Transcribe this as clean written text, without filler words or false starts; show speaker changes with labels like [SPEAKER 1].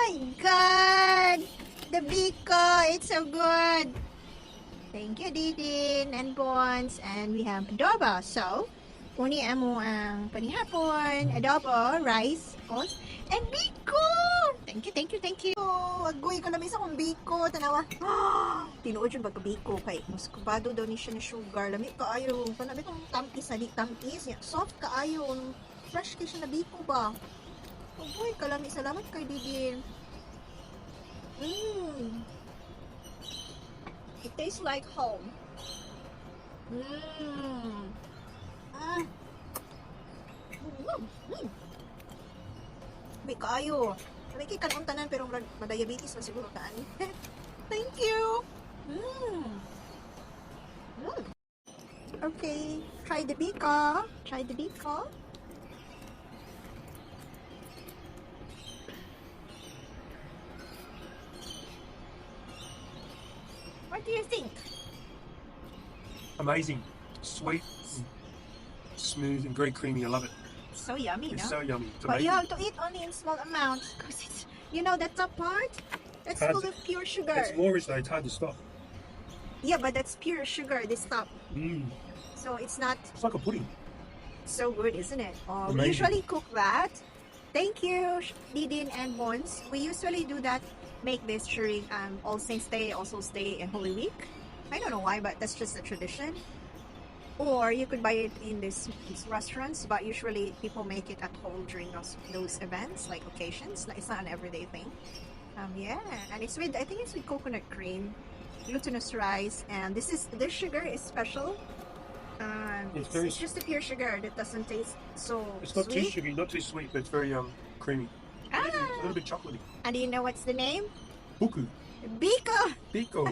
[SPEAKER 1] my God! The BIKO, it's so good. Thank you, Dane and Bones. And we have adobo. So, kuni amo ang panihapon, adobo, rice, of course, and BIKO! Thank you, thank you, thank you. Agoy ko na misa kong BIKO. Tanawa. Tinuod yun baga BIKO kay mas kubado daw ni siya na sugar. Lami kaayo. Panabi kong tamis, hindi tamis. Soft kaayo. Fresh kay siya na BIKO ba? Agoy, kalami. Salamat kay Dane. It tastes like home. May kayo. May kikanong tanan pero madiabetes na siguro taan. Thank you. Okay, try the BIKO. Try the BIKO. What do you think?
[SPEAKER 2] Amazing. Sweet, smooth, and very creamy. I love it.
[SPEAKER 1] So yummy,
[SPEAKER 2] It's
[SPEAKER 1] no?
[SPEAKER 2] so yummy. It's
[SPEAKER 1] But you
[SPEAKER 2] amazing.
[SPEAKER 1] have to eat only in small amounts because it's, you know, the top part, that's
[SPEAKER 2] Hard
[SPEAKER 1] full
[SPEAKER 2] to-
[SPEAKER 1] of pure sugar.
[SPEAKER 2] It's Moorish though. It's hard to stop.
[SPEAKER 1] Yeah, but that's pure sugar, this top. So it's not
[SPEAKER 2] It's like a pudding.
[SPEAKER 1] so good, isn't it? We
[SPEAKER 2] Amazing.
[SPEAKER 1] usually cook that. Thank you, Didin and Bones. We usually do that, make this during All Saints Day, also stay in Holy Week. I don't know why, but that's just a tradition. Or you could buy it in these restaurants, but usually people make it at home during those events, like occasions. Like, it's not an everyday thing. Yeah, and it's with, I think it's with coconut cream, glutinous rice, and this sugar is special. It's just a pure sugar that doesn't taste so
[SPEAKER 2] It's not too
[SPEAKER 1] sweet.
[SPEAKER 2] sugary, not too sweet, but it's very creamy. A little bit chocolatey.
[SPEAKER 1] And do you know what's the name?
[SPEAKER 2] Buku.
[SPEAKER 1] BIKO!
[SPEAKER 2] BIKO.